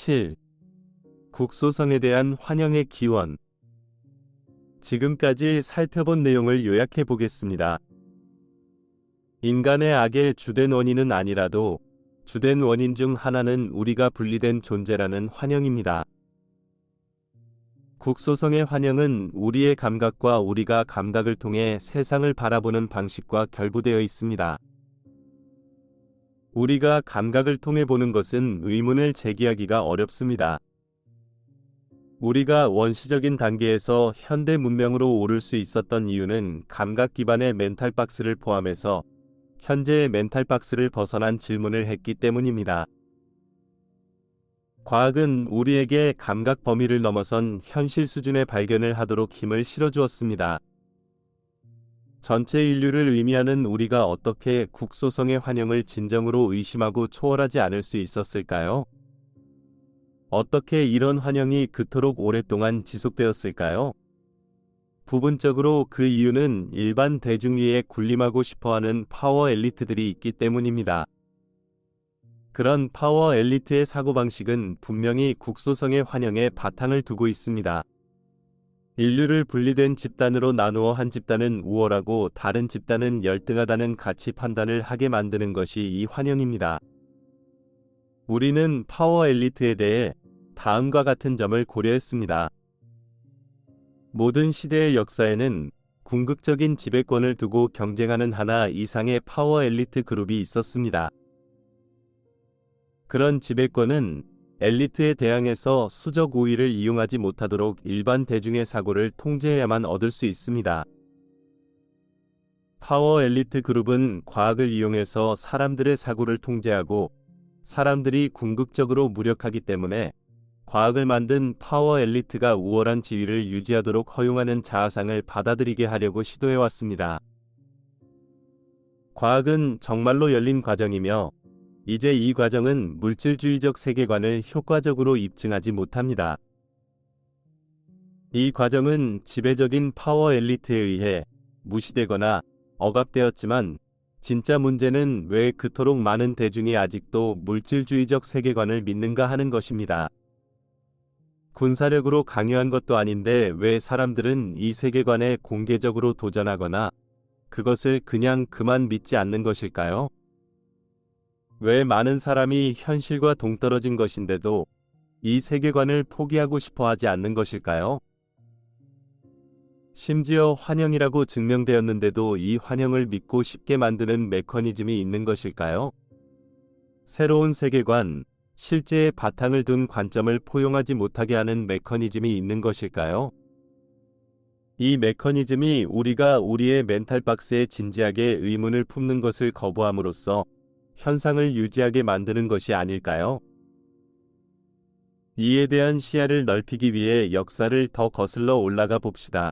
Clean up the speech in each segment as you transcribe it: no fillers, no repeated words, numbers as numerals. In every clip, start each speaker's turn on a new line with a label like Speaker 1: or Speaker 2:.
Speaker 1: 7. 국소성에 대한 환영의 기원. 지금까지 살펴본 내용을 요약해 보겠습니다. 인간의 악의 주된 원인은 아니라도 주된 원인 중 하나는 우리가 분리된 존재라는 환영입니다. 국소성의 환영은 우리의 감각과 우리가 감각을 통해 세상을 바라보는 방식과 결부되어 있습니다. 우리가 감각을 통해 보는 것은 의문을 제기하기가 어렵습니다. 우리가 원시적인 단계에서 현대 문명으로 오를 수 있었던 이유는 감각 기반의 멘탈박스를 포함해서 현재의 멘탈박스를 벗어난 질문을 했기 때문입니다. 과학은 우리에게 감각 범위를 넘어선 현실 수준의 발견을 하도록 힘을 실어주었습니다. 전체 인류를 의미하는 우리가 어떻게 국소성의 환영을 진정으로 의심하고 초월하지 않을 수 있었을까요? 어떻게 이런 환영이 그토록 오랫동안 지속되었을까요? 부분적으로 그 이유는 일반 대중 위에 군림하고 싶어하는 파워 엘리트들이 있기 때문입니다. 그런 파워 엘리트의 사고방식은 분명히 국소성의 환영에 바탕을 두고 있습니다. 인류를 분리된 집단으로 나누어 한 집단은 우월하고 다른 집단은 열등하다는 가치 판단을 하게 만드는 것이 이 환영입니다. 우리는 파워 엘리트에 대해 다음과 같은 점을 고려했습니다. 모든 시대의 역사에는 궁극적인 지배권을 두고 경쟁하는 하나 이상의 파워 엘리트 그룹이 있었습니다. 그런 지배권은 엘리트에 대항해서 수적 우위를 이용하지 못하도록 일반 대중의 사고를 통제해야만 얻을 수 있습니다. 파워 엘리트 그룹은 과학을 이용해서 사람들의 사고를 통제하고 사람들이 궁극적으로 무력하기 때문에 과학을 만든 파워 엘리트가 우월한 지위를 유지하도록 허용하는 자아상을 받아들이게 하려고 시도해왔습니다. 과학은 정말로 열린 과정이며 이제 이 과정은 물질주의적 세계관을 효과적으로 입증하지 못합니다. 이 과정은 지배적인 파워 엘리트에 의해 무시되거나 억압되었지만 진짜 문제는 왜 그토록 많은 대중이 아직도 물질주의적 세계관을 믿는가 하는 것입니다. 군사력으로 강요한 것도 아닌데 왜 사람들은 이 세계관에 공개적으로 도전하거나 그것을 그냥 그만 믿지 않는 것일까요? 왜 많은 사람이 현실과 동떨어진 것인데도 이 세계관을 포기하고 싶어 하지 않는 것일까요? 심지어 환영이라고 증명되었는데도 이 환영을 믿고 쉽게 만드는 메커니즘이 있는 것일까요? 새로운 세계관, 실제의 바탕을 둔 관점을 포용하지 못하게 하는 메커니즘이 있는 것일까요? 이 메커니즘이 우리가 우리의 멘탈박스에 진지하게 의문을 품는 것을 거부함으로써 현상을 유지하게 만드는 것이 아닐까요? 이에 대한 시야를 넓히기 위해 역사를 더 거슬러 올라가 봅시다.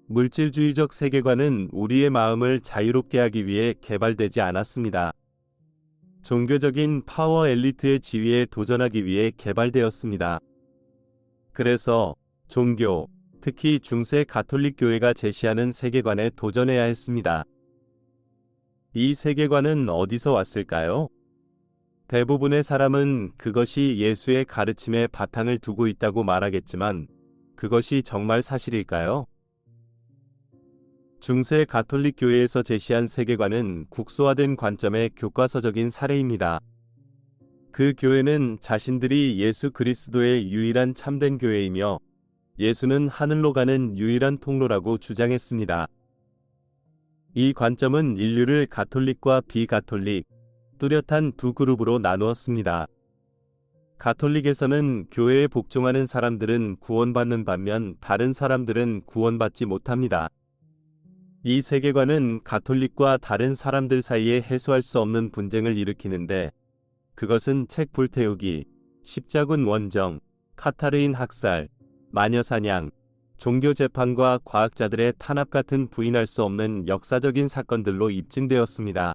Speaker 1: 물질주의적 세계관은 우리의 마음을 자유롭게 하기 위해 개발되지 않았습니다. 종교적인 파워 엘리트의 지위에 도전하기 위해 개발되었습니다. 그래서 종교, 특히 중세 가톨릭 교회가 제시하는 세계관에 도전해야 했습니다. 이 세계관은 어디서 왔을까요? 대부분의 사람은 그것이 예수의 가르침에 바탕을 두고 있다고 말하겠지만 그것이 정말 사실일까요? 중세 가톨릭 교회에서 제시한 세계관은 국소화된 관점의 교과서적인 사례입니다. 그 교회는 자신들이 예수 그리스도의 유일한 참된 교회이며 예수는 하늘로 가는 유일한 통로라고 주장했습니다. 이 관점은 인류를 가톨릭과 비가톨릭, 뚜렷한 두 그룹으로 나누었습니다. 가톨릭에서는 교회에 복종하는 사람들은 구원받는 반면 다른 사람들은 구원받지 못합니다. 이 세계관은 가톨릭과 다른 사람들 사이에 해소할 수 없는 분쟁을 일으키는데 그것은 책 불태우기, 십자군 원정, 카타르인 학살, 마녀 사냥, 종교 재판과 과학자들의 탄압 같은 부인할 수 없는 역사적인 사건들로 입증되었습니다.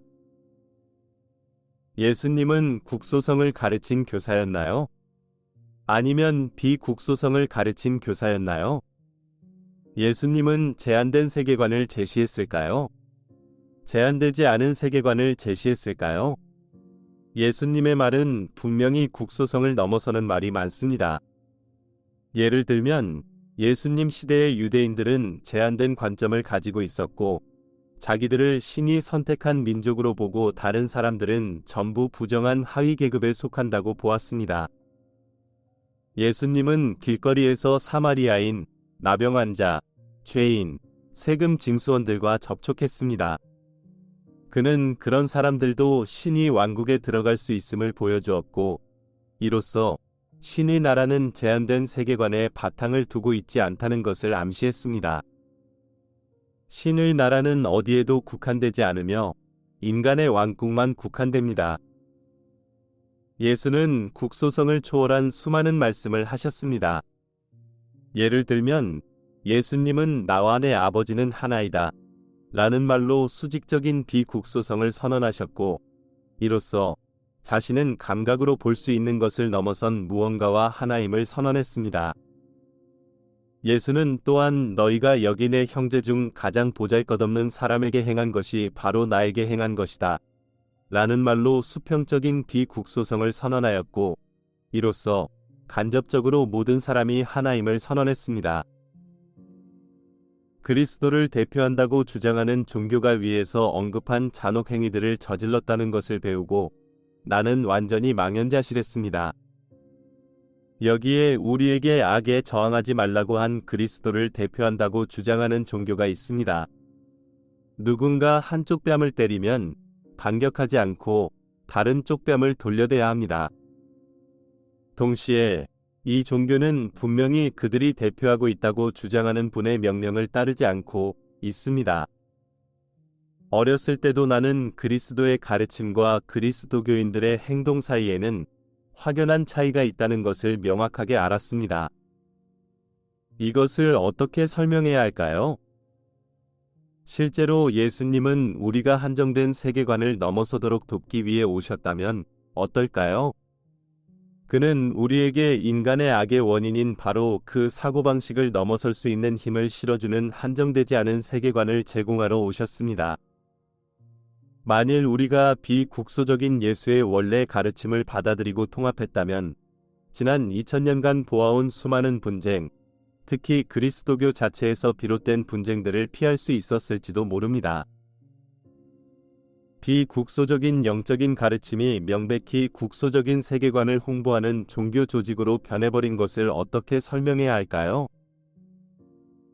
Speaker 1: 예수님은 국소성을 가르친 교사였나요? 아니면 비국소성을 가르친 교사였나요? 예수님은 제한된 세계관을 제시했을까요? 제한되지 않은 세계관을 제시했을까요? 예수님의 말은 분명히 국소성을 넘어서는 말이 많습니다. 예를 들면 예수님 시대의 유대인들은 제한된 관점을 가지고 있었고 자기들을 신이 선택한 민족으로 보고 다른 사람들은 전부 부정한 하위 계급에 속한다고 보았습니다. 예수님은 길거리에서 사마리아인, 나병 환자, 죄인, 세금 징수원들과 접촉했습니다. 그는 그런 사람들도 신이 왕국에 들어갈 수 있음을 보여주었고 이로써 신의 나라는 제한된 세계관에 바탕을 두고 있지 않다는 것을 암시했습니다. 신의 나라는 어디에도 국한되지 않으며 인간의 왕국만 국한됩니다. 예수는 국소성을 초월한 수많은 말씀을 하셨습니다. 예를 들면 예수님은 나와 내 아버지는 하나이다 라는 말로 수직적인 비국소성을 선언하셨고 이로써 자신은 감각으로 볼 수 있는 것을 넘어선 무언가와 하나임을 선언했습니다. 예수는 또한 너희가 여기 내 형제 중 가장 보잘것없는 사람에게 행한 것이 바로 나에게 행한 것이다 라는 말로 수평적인 비국소성을 선언하였고 이로써 간접적으로 모든 사람이 하나임을 선언했습니다. 그리스도를 대표한다고 주장하는 종교가 위에서 언급한 잔혹 행위들을 저질렀다는 것을 배우고 나는 완전히 망연자실했습니다. 여기에 우리에게 악에 저항하지 말라고 한 그리스도를 대표한다고 주장하는 종교가 있습니다. 누군가 한쪽 뺨을 때리면 반격하지 않고 다른 쪽 뺨을 돌려대야 합니다. 동시에 이 종교는 분명히 그들이 대표하고 있다고 주장하는 분의 명령을 따르지 않고 있습니다. 어렸을 때도 나는 그리스도의 가르침과 그리스도교인들의 행동 사이에는 확연한 차이가 있다는 것을 명확하게 알았습니다. 이것을 어떻게 설명해야 할까요? 실제로 예수님은 우리가 한정된 세계관을 넘어서도록 돕기 위해 오셨다면 어떨까요? 그는 우리에게 인간의 악의 원인인 바로 그 사고방식을 넘어설 수 있는 힘을 실어주는 한정되지 않은 세계관을 제공하러 오셨습니다. 만일 우리가 비국소적인 예수의 원래 가르침을 받아들이고 통합했다면 지난 2000년간 보아온 수많은 분쟁, 특히 그리스도교 자체에서 비롯된 분쟁들을 피할 수 있었을지도 모릅니다. 비국소적인 영적인 가르침이 명백히 국소적인 세계관을 홍보하는 종교 조직으로 변해버린 것을 어떻게 설명해야 할까요?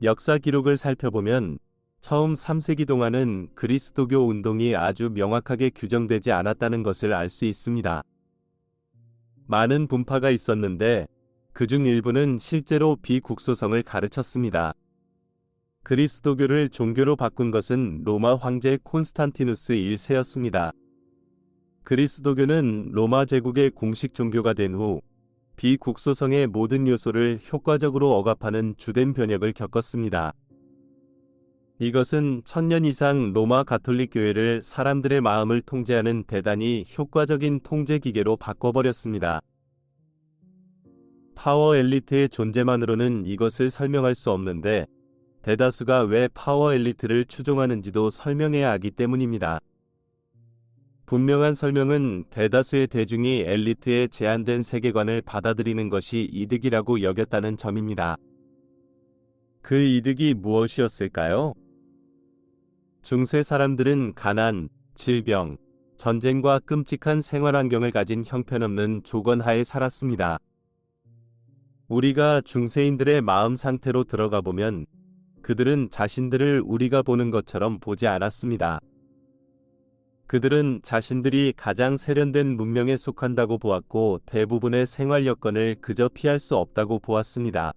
Speaker 1: 역사 기록을 살펴보면 처음 3세기 동안은 그리스도교 운동이 아주 명확하게 규정되지 않았다는 것을 알 수 있습니다. 많은 분파가 있었는데 그중 일부는 실제로 비국소성을 가르쳤습니다. 그리스도교를 종교로 바꾼 것은 로마 황제 콘스탄티누스 1세였습니다. 그리스도교는 로마 제국의 공식 종교가 된 후 비국소성의 모든 요소를 효과적으로 억압하는 주된 변혁을 겪었습니다. 이것은 1000년 이상 로마 가톨릭 교회를 사람들의 마음을 통제하는 대단히 효과적인 통제 기계로 바꿔버렸습니다. 파워 엘리트의 존재만으로는 이것을 설명할 수 없는데 대다수가 왜 파워 엘리트를 추종하는지도 설명해야 하기 때문입니다. 분명한 설명은 대다수의 대중이 엘리트의 제한된 세계관을 받아들이는 것이 이득이라고 여겼다는 점입니다. 그 이득이 무엇이었을까요? 중세 사람들은 가난, 질병, 전쟁과 끔찍한 생활 환경을 가진 형편없는 조건하에 살았습니다. 우리가 중세인들의 마음 상태로 들어가 보면 그들은 자신들을 우리가 보는 것처럼 보지 않았습니다. 그들은 자신들이 가장 세련된 문명에 속한다고 보았고 대부분의 생활 여건을 그저 피할 수 없다고 보았습니다.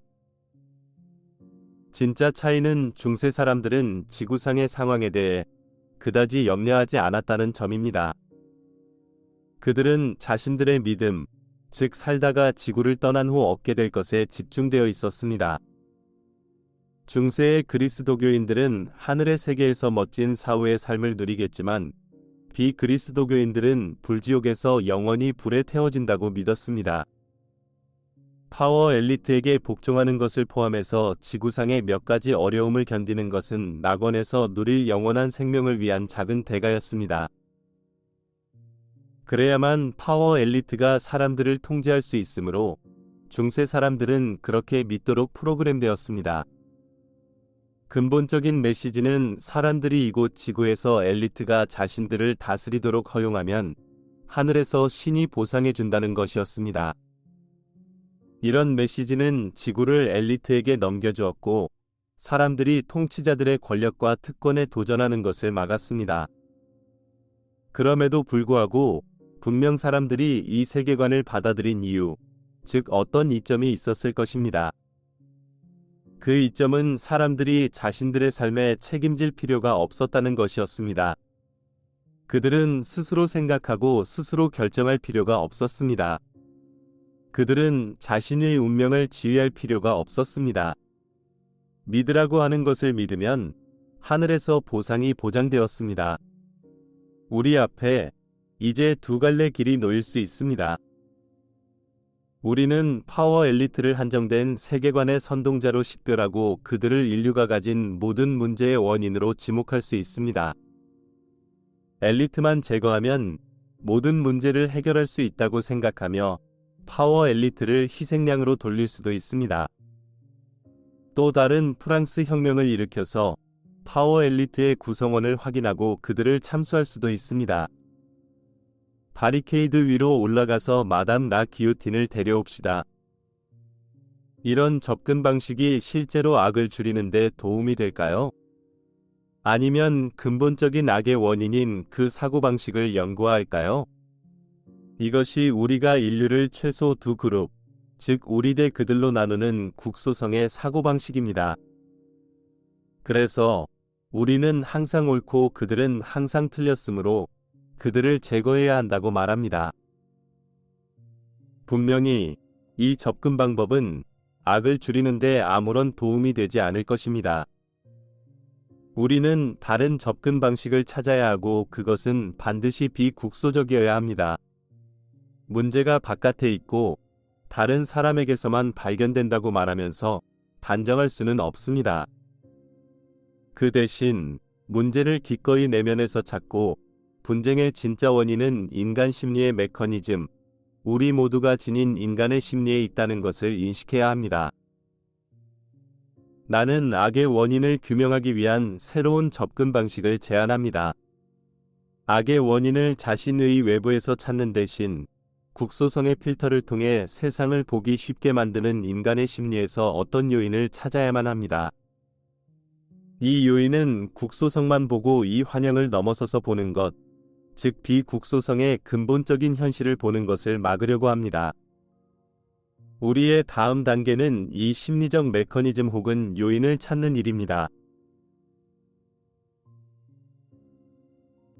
Speaker 1: 진짜 차이는 중세 사람들은 지구상의 상황에 대해 그다지 염려하지 않았다는 점입니다. 그들은 자신들의 믿음, 즉 살다가 지구를 떠난 후 얻게 될 것에 집중되어 있었습니다. 중세의 그리스도교인들은 하늘의 세계에서 멋진 사후의 삶을 누리겠지만 비그리스도교인들은 불지옥에서 영원히 불에 태워진다고 믿었습니다. 파워 엘리트에게 복종하는 것을 포함해서 지구상의 몇 가지 어려움을 견디는 것은 낙원에서 누릴 영원한 생명을 위한 작은 대가였습니다. 그래야만 파워 엘리트가 사람들을 통제할 수 있으므로 중세 사람들은 그렇게 믿도록 프로그램되었습니다. 근본적인 메시지는 사람들이 이곳 지구에서 엘리트가 자신들을 다스리도록 허용하면 하늘에서 신이 보상해 준다는 것이었습니다. 이런 메시지는 지구를 엘리트에게 넘겨주었고 사람들이 통치자들의 권력과 특권에 도전하는 것을 막았습니다. 그럼에도 불구하고 분명 사람들이 이 세계관을 받아들인 이유, 즉 어떤 이점이 있었을 것입니다. 그 이점은 사람들이 자신들의 삶에 책임질 필요가 없었다는 것이었습니다. 그들은 스스로 생각하고 스스로 결정할 필요가 없었습니다. 그들은 자신의 운명을 지휘할 필요가 없었습니다. 믿으라고 하는 것을 믿으면 하늘에서 보상이 보장되었습니다. 우리 앞에 이제 두 갈래 길이 놓일 수 있습니다. 우리는 파워 엘리트를 한정된 세계관의 선동자로 식별하고 그들을 인류가 가진 모든 문제의 원인으로 지목할 수 있습니다. 엘리트만 제거하면 모든 문제를 해결할 수 있다고 생각하며 파워 엘리트를 희생양으로 돌릴 수도 있습니다. 또 다른 프랑스 혁명을 일으켜서 파워 엘리트의 구성원을 확인하고 그들을 참수할 수도 있습니다. 바리케이드 위로 올라가서 마담 라 기요틴을 데려옵시다. 이런 접근 방식이 실제로 악을 줄이는 데 도움이 될까요? 아니면 근본적인 악의 원인인 그 사고방식을 연구할까요? 이것이 우리가 인류를 최소 두 그룹, 즉 우리 대 그들로 나누는 국소성의 사고방식입니다. 그래서 우리는 항상 옳고 그들은 항상 틀렸으므로 그들을 제거해야 한다고 말합니다. 분명히 이 접근 방법은 악을 줄이는데 아무런 도움이 되지 않을 것입니다. 우리는 다른 접근 방식을 찾아야 하고 그것은 반드시 비국소적이어야 합니다. 문제가 바깥에 있고 다른 사람에게서만 발견된다고 말하면서 단정할 수는 없습니다. 그 대신 문제를 기꺼이 내면에서 찾고 분쟁의 진짜 원인은 인간 심리의 메커니즘, 우리 모두가 지닌 인간의 심리에 있다는 것을 인식해야 합니다. 나는 악의 원인을 규명하기 위한 새로운 접근 방식을 제안합니다. 악의 원인을 자신의 외부에서 찾는 대신 국소성의 필터를 통해 세상을 보기 쉽게 만드는 인간의 심리에서 어떤 요인을 찾아야만 합니다. 이 요인은 국소성만 보고 이 환영을 넘어서서 보는 것, 즉 비국소성의 근본적인 현실을 보는 것을 막으려고 합니다. 우리의 다음 단계는 이 심리적 메커니즘 혹은 요인을 찾는 일입니다.